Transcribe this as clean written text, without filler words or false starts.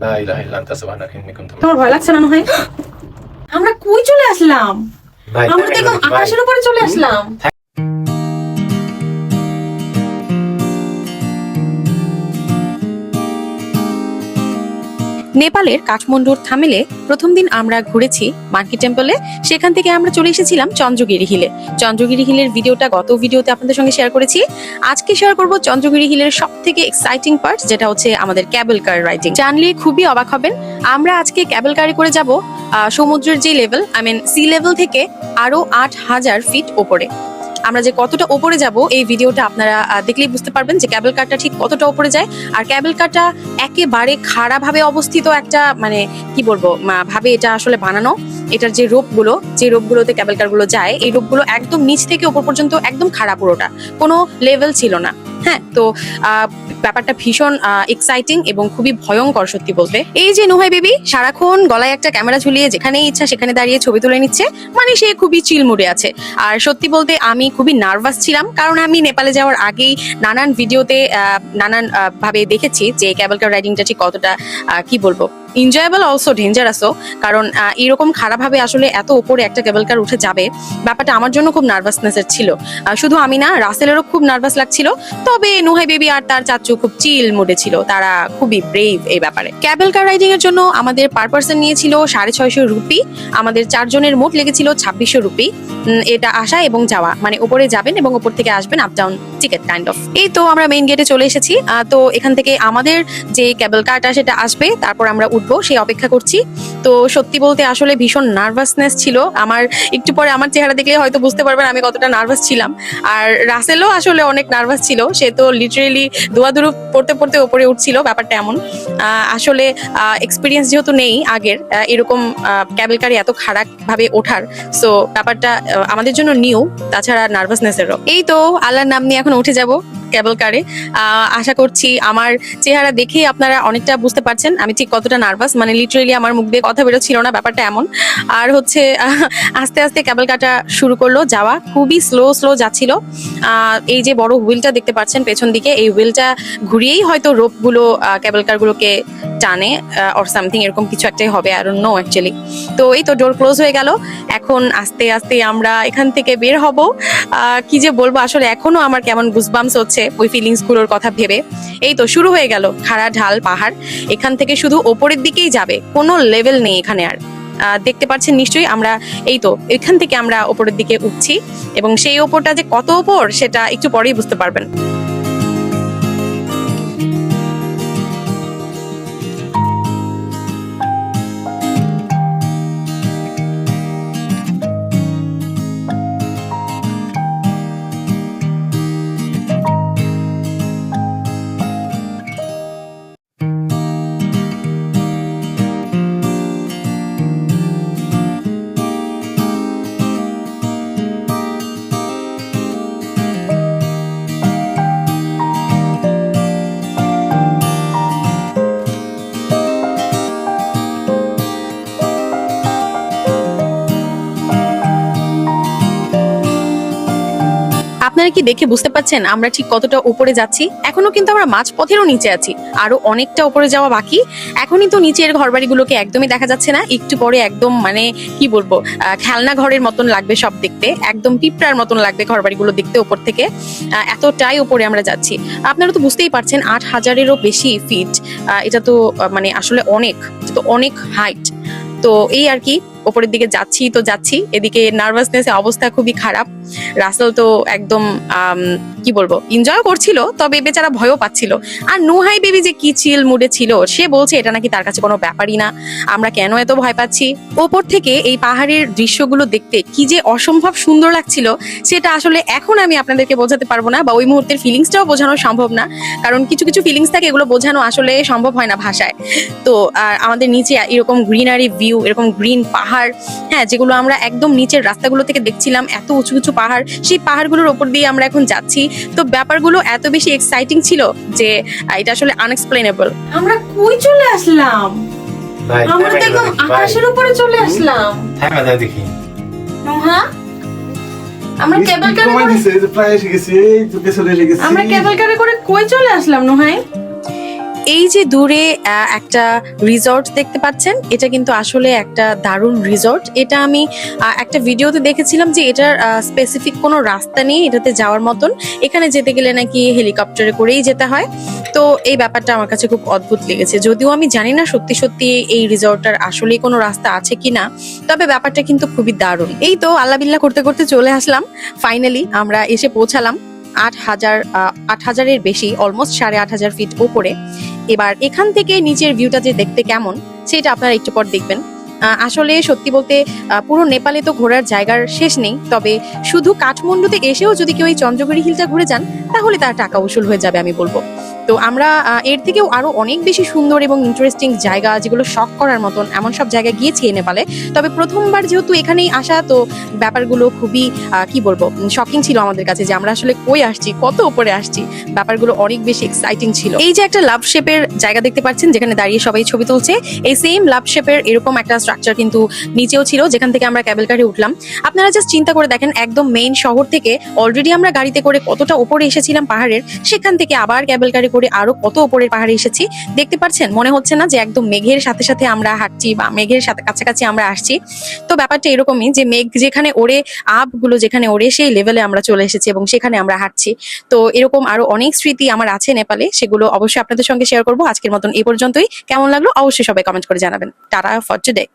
লা ইলাহা ইল্লা আনতা সুবহানাকা ইন্নী কুনতু তোমার ভয় লাগছে না ভাই? আমরা কই চলে আসলাম? ভাই আমরা তো একদম আকাশের উপরে চলে আসলাম। নেপালের কাঠমান্ডুর থামেলে প্রথম দিন আমরা ঘুরেছি মাঙ্কি টেম্পলে। সেখান থেকে আমরা চলে এসেছিলাম চন্দ্রগিরি হিলে। চন্দ্রগিরি হিলের ভিডিওটা গত ভিডিওতে আপনাদের সঙ্গে শেয়ার করেছি। আজকে শেয়ার করব চন্দ্রগিরি হিলের সব থেকে এক্সাইটিং পার্ট, যেটা হচ্ছে আমাদের ক্যাবেল কার রাইডিং। জানলে খুবই অবাক হবেন। আমরা আজকে ক্যাবেল কারে করে যাব সমুদ্রের যে লেভেল, সি লেভেল থেকে আরো ৮,০০০ ফিট ওপরে। আমরা যে কতটা উপরে যাব এই ভিডিওটা আপনারা দেখলেই বুঝতে পারবেন যে ক্যাবেল কারটা ঠিক কতটা উপরে যায়। আর ক্যাবেল কারটা একেবারে খাড়া ভাবে অবস্থিত একটা কি বলবো ভাবে এটা আসলে বানানো। এটার যে রোপগুলোতে ক্যাবেল কারগুলো যায়, এই রোপগুলো একদম নিচ থেকে উপর পর্যন্ত একদম খাড়া, পুরোটা কোনো লেভেল ছিল না। হ্যাঁ, তো ব্যাপারটা ভীষণ এক্সাইটিং এবং খুবই ভয়ঙ্কর সত্যি বলতে। এই যে নুহাই বেবি সারাক্ষণ গলায় একটা ক্যামেরা ঝুলিয়ে যেখানে ইচ্ছা সেখানে দাঁড়িয়ে ছবি তুলে নিচ্ছে, সে খুবই চিল মুডে আছে। আর সত্যি বলতে আমি খুবই নার্ভাস ছিলাম, কারণ আমি নেপালে যাওয়ার আগেই নানান ভিডিওতে নানান ভাবে দেখেছি যে ক্যাবেল কার রাইডিংটা ঠিক কতটা কি বলবো এনজয়েবল, অলসো ডেঞ্জারাসও। কারণ এরকম খারাপভাবে আসলে এত উপরে একটা কেবল কার উঠে যাবে, ব্যাপারটা আমার জন্য খুব নার্ভাসনেসের ছিল। শুধু আমি না, রাসেলেরও খুব নার্ভাস লাগছিল। তবে নুহাই বেবি আর তার চাচু খুব চিল মুডে ছিল, তারা খুবই ব্রেভ এই ব্যাপারে। ক্যাবেল কার রাইডিং এর জন্য আমাদের পার পার্সন নিয়েছিল 650 রুপি। আমাদের 4 জনের মোট লেগেছিল 2600 রুপি। এটা আসা এবং যাওয়া, উপরে যাবেন এবং উপর থেকে আসবেন, up down ticket kind of. এই তো আমরা মেইন গেটে চলে এসেছি। তো এখান থেকে আমাদের যে কেবল কারটা সেটা আসবে, তারপর আমরা উঠবো, সেই অপেক্ষা করছি। তো সত্যি বলতে আসলে ভীষণ নার্ভাসনেস ছিল আমার। একটু পরে আমার চেহারা দেখলে হয়তো বুঝতে পারবেন আমি কতটা নার্ভাস ছিলাম। আর রাসেলও আসলে অনেক নার্ভাস ছিল, সে তো লিটারেলি দোয়াদুরু পড়তে পড়তে উপরে উঠছিল। ব্যাপারটা এমন, আসলে এক্সপিরিয়েন্স যেহেতু নেই আগের এরকম ক্যাবেল কারে এত খারাপ ভাবে ওঠার, সো ব্যাপারটা আমাদের জন্য নিউ, তাছাড়া নার্ভাসনেসেরও। এই তো আল্লাহর নাম নিয়ে এখন উঠে যাব কেবল কারে। আশা করছি আমার চেহারা দেখেই আপনারা অনেকটা বুঝতে পারছেন আমি ঠিক কতটা নার্ভাস। লিটারেলি আমার মুখ দিয়ে কথা বেরোচ্ছিল না, ব্যাপারটা এমন। আর হচ্ছে আস্তে আস্তে কেবল কারটা শুরু করলো যাওয়া, খুবই স্লো যাচ্ছিল। এই যে বড় হুইলটা দেখতে পাচ্ছেন পেছন দিকে, এই হুইলটা ঘুরিয়েই হয়তো রোপগুলো কেবল কারগুলোকে টানে অর সামথিং, এরকম কিছু একটাই হবে, আই ডোন্ট নো অ্যাকচুয়ালি। তো এই তো ডোর ক্লোজ হয়ে গেল। এখন আস্তে আস্তে আমরা এখান থেকে বের হব। কি যে বলবো, আসলে এখনো আমার কেমন গুজবাম্পস হচ্ছে ওই ফিলিংস গুলোর কথা ভেবে। এই তো শুরু হয়ে গেল খাড়া ঢাল পাহাড়। এখান থেকে শুধু ওপরের দিকেই যাবে, কোনো লেভেল নেই এখানে আর। দেখতে পাচ্ছেন নিশ্চয়ই, আমরা এই তো এখান থেকে আমরা ওপরের দিকে উঠছি, এবং সেই ওপরটা যে কত ওপর সেটা একটু পরেই বুঝতে পারবেন। আপনারা কি দেখে বুঝতে পারছেন আমরা ঠিক কতটা উপরে যাচ্ছি? এখনো কিন্তু আমরা মাঝপথেরও নিচে আছি, আরো অনেকটা উপরে যাওয়া বাকি। এখনই তো নিচের ঘরবাড়িগুলোকে একদমই দেখা যাচ্ছে না, একটু পরে একদম কি বলবো খেলনা ঘরের মতন লাগবে সব দেখতে, একদম পিঁপড়ার মতন লাগবে ঘরবাড়িগুলো দেখতে উপর থেকে, এতটাই উপরে আমরা যাচ্ছি। আপনারা তো বুঝতেই পারছেন ৮,০০০-এরও বেশি ফিট, এটা তো আসলে অনেক হাইট। তো এই আর কি, উপরের দিকে যাচ্ছি। এদিকে নার্ভাসনেসে অবস্থা খুবই খারাপ। রাসেল তো একদম কি বলবো এনজয় করছিল, তবে বেচারা ভয়ও পাচ্ছিল। আর নুহাই বেবি যে কি চিল মুডে ছিল, সে বলছে এটা নাকি তার কাছে কোনো ব্যাপারই না, আমরা কেন এত ভয় পাচ্ছি। ওপর থেকে এই পাহাড়ের দৃশ্যগুলো দেখতে কি যে অসম্ভব সুন্দর লাগছিল, সেটা আসলে এখন আমি আপনাদেরকে বোঝাতে পারবো না, বা ওই মুহূর্তের ফিলিংসটাও বোঝানো সম্ভব না। কারণ কিছু কিছু ফিলিংস থাকে, এগুলো বোঝানো আসলে সম্ভব হয় না ভাষায়। তো আমাদের নিচে এরকম গ্রিনারি ভিউ, এরকম গ্রিন পাহাড়, হ্যাঁ, যেগুলো আমরা একদম নিচের রাস্তাগুলো থেকে দেখছিলাম, এত উঁচু উঁচু পাহাড়, সেই পাহাড়গুলোর ওপর দিয়ে আমরা এখন যাচ্ছি। তো ব্যাপারগুলো এত বেশি এক্সাইটিং ছিল যে এটা আসলে আনএক্সপ্লেনেবল। আমরা কই চলে আসলাম? ভাই আমরা তো একদম আকাশের উপরে চলে আসলাম। থাকা যায় দেখি। নুহা, আমরা কেবল কারে করে দিছে, এই যে প্রায় এসে গেছি, এই তো পেছনে এসে গেছি। আমরা কেবল কারে করে কই চলে আসলাম নুহাই? এই যে দূরে একটা রিসর্ট দেখতে পাচ্ছেন, এটা কিন্তু আসলে একটা দারুণ রিসর্ট। এটা আমি একটা ভিডিওতে দেখেছিলাম যে এটার স্পেসিফিক কোনো রাস্তা নেই এটাতে যাওয়ার মতন। এখানে যেতে গেলে নাকি হেলিকপ্টারে করেই যেতে হয়। তো এই ব্যাপারটা আমার কাছে খুব অদ্ভুত লেগেছে, যদিও আমি জানি না সত্যি সত্যি এই রিসর্টটার আসলেই কোনো রাস্তা আছে কিনা, তবে ব্যাপারটা কিন্তু খুবই দারুণ। এই তো আল্লাহ বিল্লাহ করতে করতে চলে আসলাম, ফাইনালি আমরা এসে পৌঁছালাম 8,000-এর বেশি, অলমোস্ট 8,500 ফিট উপরে। এবার এখান থেকে নিচের ভিউটা যে দেখতে কেমন সেটা আপনারা একটু পর দেখবেন। আসলে সত্যি বলতে পুরো নেপালে তো ঘোরার জায়গার শেষ নেই, তবে শুধু কাঠমান্ডুতে এসেও যদি কেউ এই চন্দ্রগিরি হিলটা ঘুরে যান তাহলে তার টাকা উসুল হয়ে যাবে আমি বলবো। তো আমরা এর থেকেও আরো অনেক বেশি সুন্দর এবং ইন্টারেস্টিং জায়গা, যেগুলো শখ করার মতন, এমন সব জায়গায় গিয়েছি এই নেপালে। তবে প্রথমবার যেহেতু এখানেই আসা, তো ব্যাপারগুলো খুবই কি বলবো, শকিং ছিল আমাদের কাছে যে আমরা আসলে কই আসছি, কত উপরে আসছি। ব্যাপারগুলো অনেক বেশি এক্সাইটিং ছিল। এই যে একটা লাভ শেপের জায়গা দেখতে পাচ্ছেন যেখানে দাঁড়িয়ে সবাই ছবি তুলছে, এই সেম লাভ শেপের এরকম একটা স্ট্রাকচার কিন্তু নিচেও ছিল, যেখান থেকে আমরা ক্যাবেল কারে উঠলাম। আপনারা জাস্ট চিন্তা করে দেখেন, একদম মেইন শহর থেকে অলরেডি আমরা গাড়িতে করে কতটা উপরে এসেছিলাম পাহাড়ের, সেখান থেকে আবার ক্যাবেল কারে করে আরো কত উপরের পাহাড়ে এসেছি। দেখতে পাচ্ছেন, মনে হচ্ছে না যে একদম মেঘের সাথে সাথে আমরা হাঁটছি বা মেঘের সাথে কাছাকাছি আমরা আসছি। তো ব্যাপারটা এরকমই যে মেঘ যেখানে ওড়ে, আপগুলো যেখানে ওড়ে, সেই লেভেলে আমরা চলে এসেছি এবং সেখানে আমরা হাঁটছি। তো এরকম আরো অনেক স্মৃতি আমার আছে নেপালে, সেগুলো অবশ্যই আপনাদের সঙ্গে শেয়ার করবো। আজকের মতন এই পর্যন্তই। কেমন লাগলো অবশ্যই সবাই কমেন্ট করে জানাবেন। Tata for today.